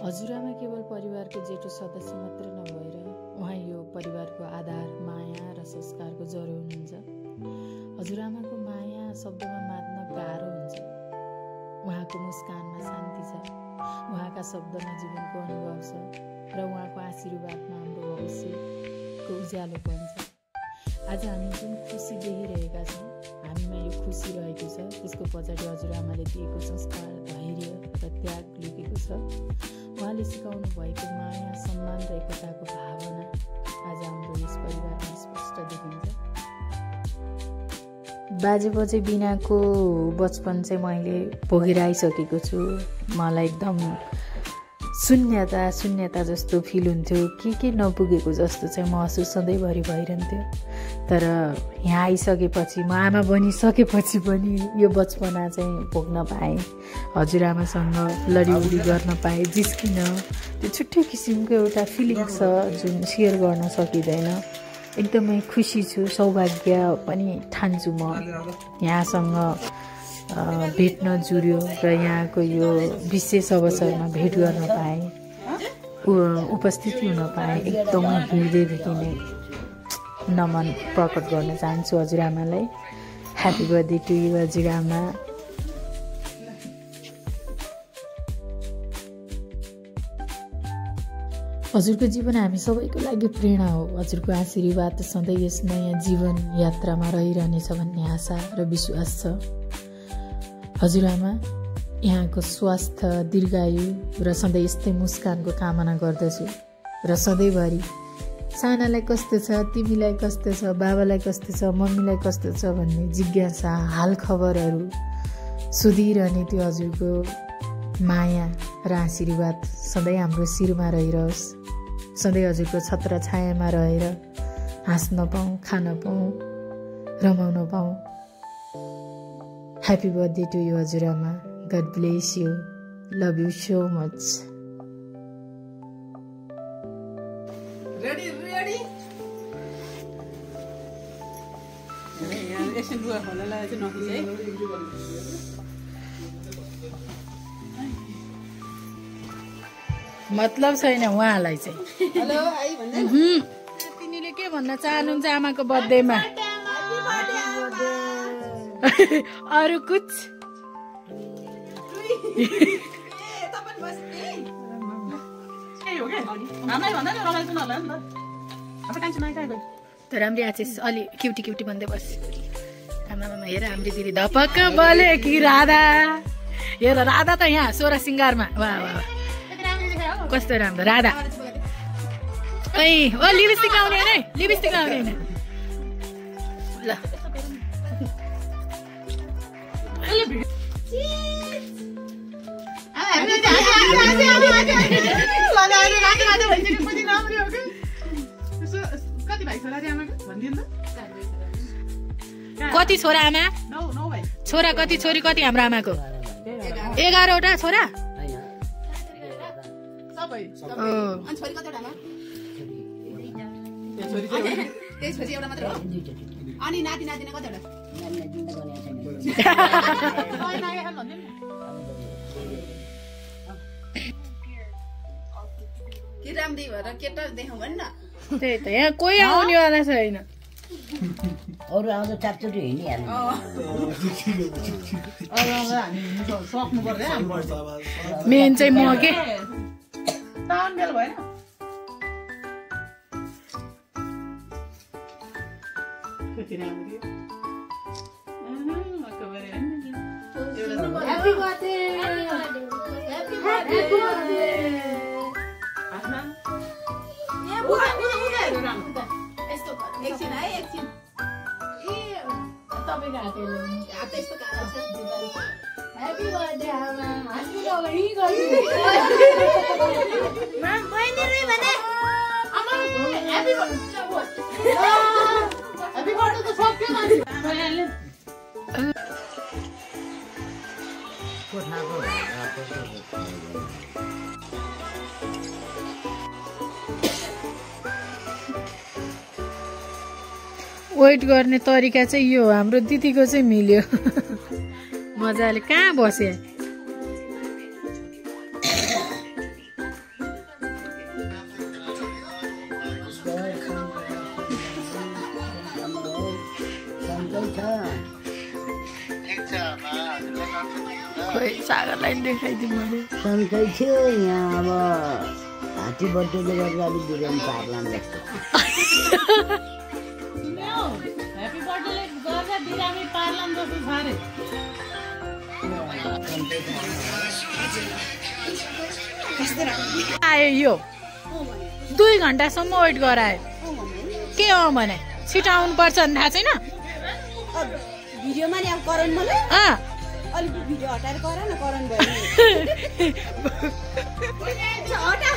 हजुरआमा केवल परिवारको जेठो सदस्य मात्र नभएर उहाँ यो परिवारको आधार, माया र संस्कारको जरो हुनुहुन्छ। हजुरआमाको माया शब्दमा मात्न गाह्रो हुन्छ। उहाँको मुस्कानमा शान्ति छ, उहाँका शब्दमा जीवनको अनुभव छ र उहाँको आशीर्वादमा हाम्रो भविष्यको उज्यालो हुन्छ। आज हामी जुन खुसी देखिरहेका छौँ, हामीमा यो खुसी रहेको छ, त्यसको पछाडि हजुरआमाले दिएको संस्कार, धैर्य र त्याग लुकेको छ। उहाँले सिकाउनु भएको माया, सम्मान र एकताको भावना आज हाम्रो यस परिवारमा स्पष्ट देखिन्छ। बाजे बजे बिनाको बचपन चाहिँ मैले भोगेर आइसकेको छु। मलाई एकदम शून्यता जस्तो फिल हुन्थ्यो, के नपुगेको जस्तो चाहिँ महसुस सधैँभरि भइरहन्थ्यो। तर यहाँ आइसकेपछि, म आमा बनिसकेपछि पनि यो बचपना चाहिँ भोग्न पाएँ। हजुरआमासँग लडीउडी गर्न पाएँ, जिस्किन, त्यो छुट्टै किसिमको एउटा फिलिङ छ जुन सेयर गर्न सकिँदैन। एकदमै खुसी छु, सौभाग्य पनि ठान्छु म यहाँसँग भेट्न जुर्यो र यहाँको यो विशेष अवसरमा भेट गर्न पाएँ, उपस्थिति हुन पाएँ। एकदमै हृदयदेखि नै नमन प्रकट गर्न चाहन्छु हजुरआमालाई। ह्याप्पी बर्थडे टु यु हजुरआमा। हजुरको जीवन हामी सबैको लागि प्रेरणा हो। हजुरको आशीर्वाद सधैँ यस नयाँ जीवन यात्रामा रहिरहनेछ भन्ने आशा र विश्वास छ। हजुरआमा, यहाँको स्वास्थ्य, दीर्घायु र सधैँ यस्तै मुस्कानको कामना गर्दछु। र सधैँभरि सानालाई कस्तो छ, तिमीलाई कस्तो छ, बाबालाई कस्तो छ, मम्मीलाई कस्तो छ भन्ने जिज्ञासा, हाल खबरहरू सोधिरहने त्यो हजुरको माया र आशीर्वाद सधैँ हाम्रो शिरमा रहिरहोस्। सधैँ हजुरको छत्र छायामा रहेर हाँस्न पाऊँ, खान पाऊँ, रमाउन पाऊँ। ह्याप्पी बर्थडे टु यु हजुरआमा। God bless you. Love you so much. Ready ready एकछिन बुवा खोलालाई चाहिँ नखिच है। मतलब छैन उहाँलाई चाहिँ। हेलो आई भन्दै तिमीले के भन्न चाहनुहुन्छ आमाको बर्थडेमा? अरू कुछ? तर हाम्रो आज अलि क्युटी भन्दै बस। आमा हेर हाम्रो दिदी धपक्क बोले कि राधा। हेर राधा त यहाँ 16 सिङ्गारमा। वाह वाह कस्तो राम्रो राधा। ओ लिपस्टिक आउने नै, लिपस्टिक आउने नै। ल कति छोरा आमा? छोरा कति, छोरी कति हाम्रो आमाको? 11वटा छोरा। त्यही त यहाँ कोही आउनेवाला छैन। अरू आउँदा चारचोटि हिँडिहाल्नु। मेन चाहिँ म के Happy birthday! Happy birthday! एकछिन है एकछिन तपाईँको हात यस्तो कालो छ। ह्याप्पी बर्थडे आमा। हाँस्नु नभई गरिदिनु। बहिनीले भने आमा ह्याप्पी बर्थडे। ह्याप्पी बर्थडे त सक्यो मान्छे। वेट गर्ने तरिका चाहिँ यो हाम्रो दिदीको चाहिँ मिल्यो। मजाले कहाँ बसे। खोइ सागरलाई देखाइदिउँ भने सन्चै थियो यहाँ अब हात्ती बर्थडेले गर्दा अलिक बिरामी पार्लाम जस्तो ह्यापी बर्थडेले गर्दा बिरामी पार्लाम जस्तो छ रे आयो यो 2 घन्टासम्म वेट गरायो के हो भने छिटो आउनु पर्छ भने थाहा छैन भिडियोमा नि अब करण मलाई अलिक भिडियो हटाएर गर न करण भयो हटा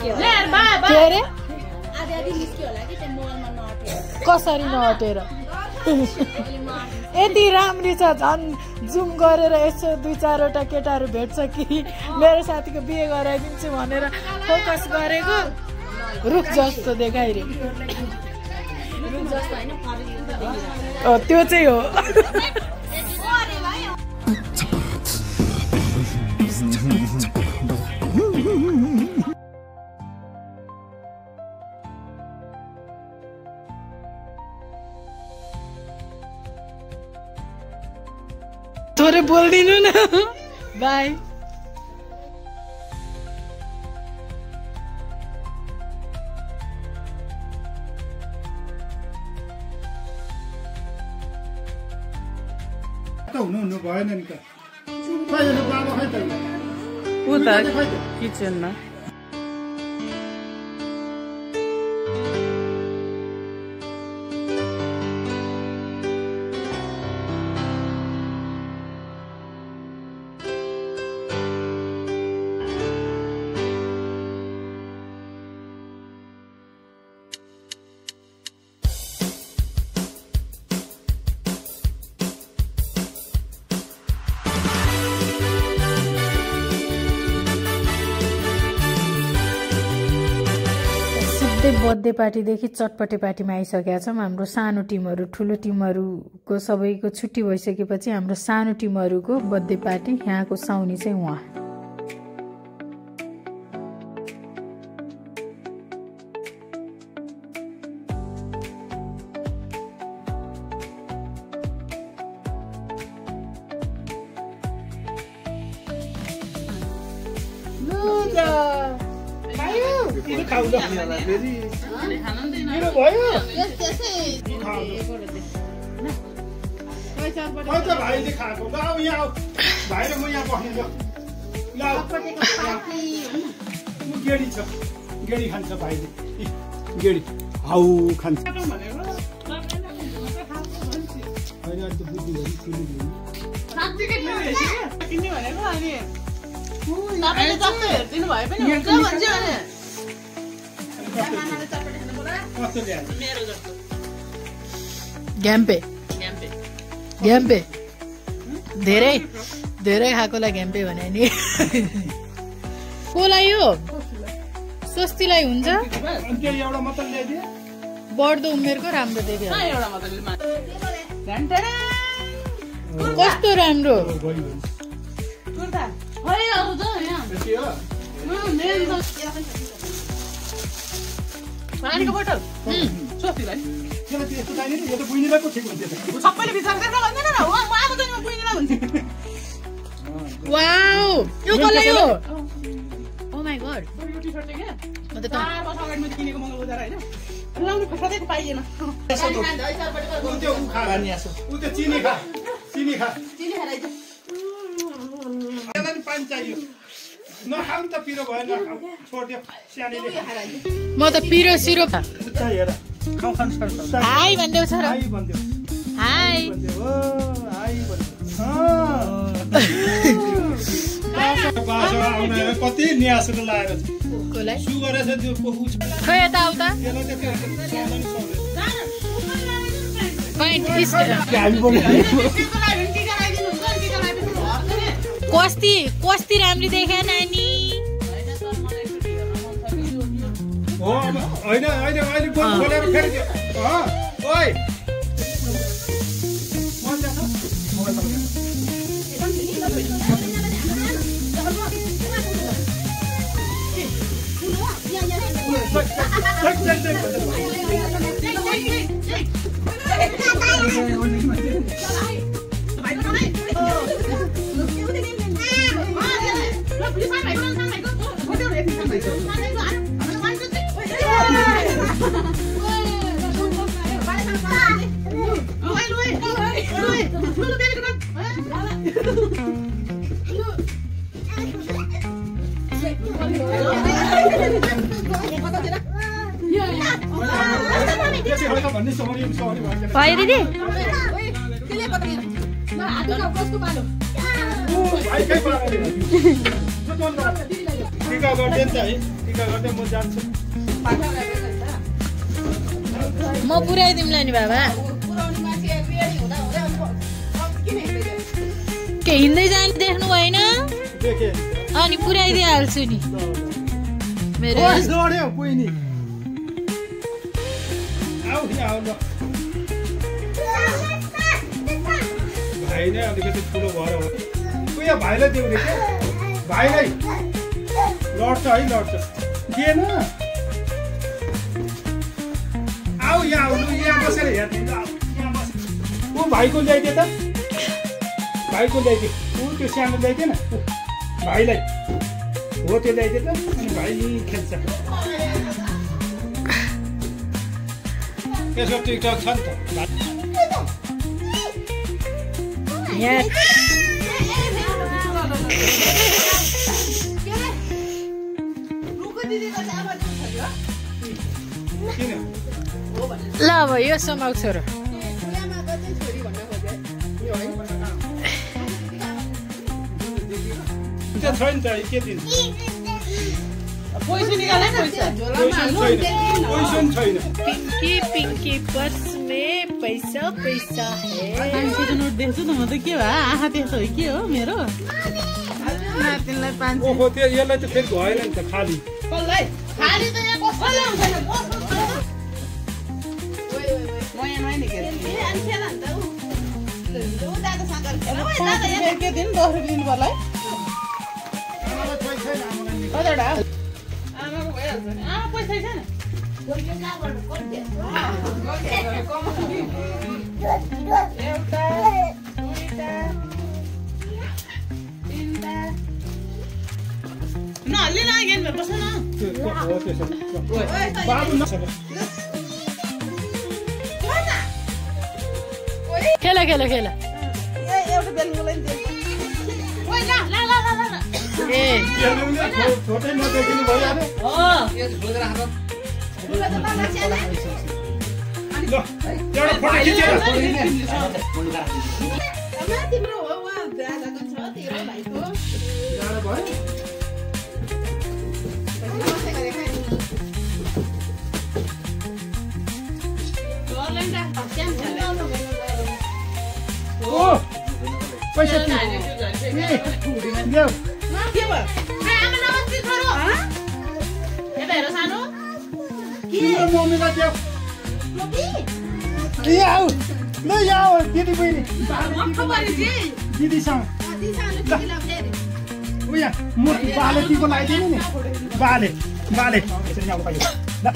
के अरे कसरी नहटेर यति राम्री छ झन् जुम गरेर यसो 2-4वटा केटाहरू भेट्छ कि मेरो साथीको बिहे गराइदिन्छु भनेर फोकस गरेको रुख जस्तो देखाइरे त्यो चाहिँ हो थोरै बोल्दिनु न बाई हुनु भएन नि त बाबा खै त उता किचनमा बर्थडे पार्टीदेखि चटपटे पार्टीमा आइसकेका छौँ हाम्रो सानो टिमहरू ठुलो टिमहरूको सबैको छुट्टी भइसकेपछि हाम्रो सानो टिमहरूको बर्थडे पार्टी यहाँको साउनी चाहिँ उहाँ भाइले खाएको ल अब यहाँ भाइ र म यहाँ बस्ने ल गेडी छ गेडी खान्छ भाइले गेडी हाउ खान्छ ग्याम्पे ग्याम्पे धेरै धेरै खाएकोलाई ग्याम्पे भने नि कोलाई हो सस्तीलाई हुन्छ बढ्दो उमेरको राम्रो देख्यो कस्तो राम्रो पानीको बोतल सस्तीलाई सबैले विचार गरेर भन्दैन न म आएको चाहिँ म बुझ्दिनँ भन्छु वाउ यो कसलाई हो ओ माय गॉड यो टी-शर्ट चाहिँ के म त 4 वर्ष अगाडि मैले किनेको मङ्गल बजार हैन लाउनु सधैँ पाइएन उ त्यो चिनी खा चिनी खाइदियो त्यसलाई पानी चाहियो नखाऊ त पिरो भयो नखाऊ छोड्दियो सानीले म त पिरो सिरो हेर खाऊ खान सक्छ हाई भन्देऊ छ र हाई भन्देऊ हाई ओ हाई भन्देऊ बाजा आउने कति न्यासले लाएर कोलाई सुगर छ त्यो पोखु छ खै यता आउता त्यसलाई त कस्ती राम्री देख्या नानी हो हैन अहिले बोलेर फेरि ओइ भयो दिदी टिका गर्दै है टिका गर्दै म जान्छु म पुर्याइदिउँला नि बाबा के हिँड्दै जानु देख्नु भएन अनि पुर्याइदिइहाल्छु नि मेरो दौड्यो कोही आऊ यहाँ आऊ ल भाइ नै अलिकति ठुलो भएर हो उयो भाइलाई देऊ रे के भाइलाई लड्छ है लड्छ दिएन आऊ यहाँ आउनु यहाँ बसेर हेर्ने यहाँ बसेर ऊ भाइको ल्याइदिए त भाइको ल्याइदिए ऊ त्यो सानो ल्याइदिएन भाइलाई हो त्यो ल्याइदिए त अनि भाइ खेल्छ यसो टिकटक छ नि त यहाँ ल अब यो समाउ छोरो छैन त के दिन पिंकी पिंकी पर्स में पैसा पैसा है नोट देख्छु त म त के भयो आँखा त्यस्तो हो के हो मेरो नातिनलाई 500 ओहो त्यो यसलाई त फेरि भएन नि त खाली के दिन 10 रुपियाँ दिनु पर्ला है पैसा छैन एउटा दुईटा तीनटा नहल्ली लाग्यो नि बस्नु न खेला खेला खेला एउटा बेलुकालाई दिए ए छोटै नदेखिनु भइहाल्यो ल एउटा फोटो खिचेर तिम्रो हो उहाँ दादाको छ तेरो भाइको जाडो भयो ओ पैसा के देऊ के भयो आमा नमस्ते छोरो यता हेर सानो तिम्रो मम्मीलाई देऊ यहाँ आऊ ल यहाँ आऊ दिदी बहिनी दिदीसँग उयो म बाले टीको लगाइदिनु नि बाले बाले यसरी यहाँ उकायो ल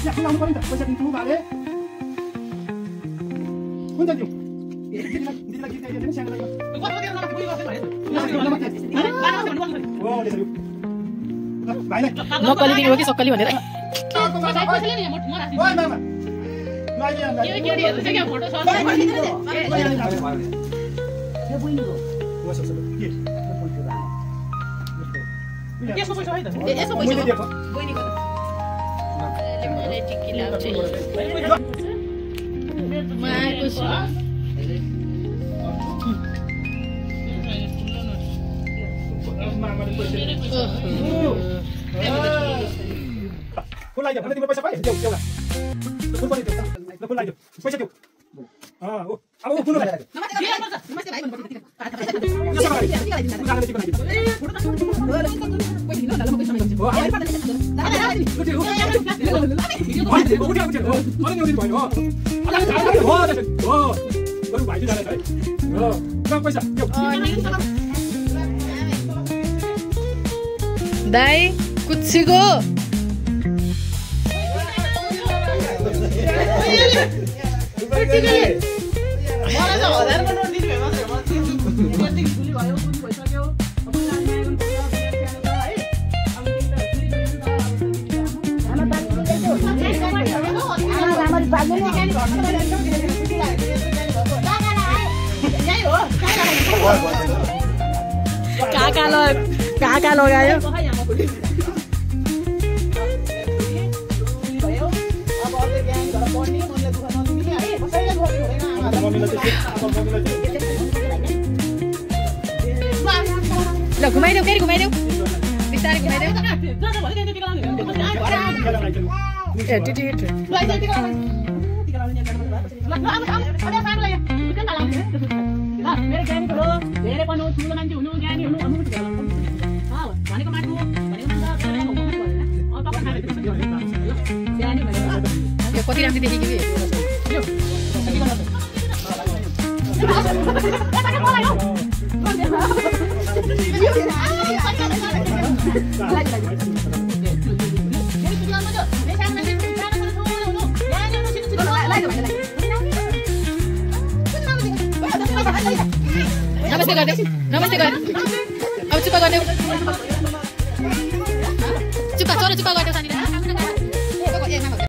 यहाँ खुलाउनु पर्यो नि त पैसा दिन्छु बाले हुन्छ दिउँ दिदीलाई गीत गाइदिनु नि सानोलाई भाइलाई नक्कली दिनु हो कि सक्कली भनेर फुलाइदियो भने तिम्रो पैसा पाइ देऊ एउटा फुल पनि देऊ ल फुलाइदियो पैसा देऊ अब फुल पैसा दाई कुछ गो मलाई त 1000 को नोट दिनु भयो मात्रै हो त्यतिकै भुली भयो बुझ भइसक्यो अब नानी आइरहनु पर्छ है अब काका लगायो ल घुमाइदेऊ फेरि घुमाइदेऊ बिस्तारै घुमाइदेऊ कति राम्रो देखेको नमस्ते गरिदेऊ नमस्ते गरिदेऊ अब चुप्पा गरिदेऊ चुप्पा छोरो चुप्पा गरिदेऊ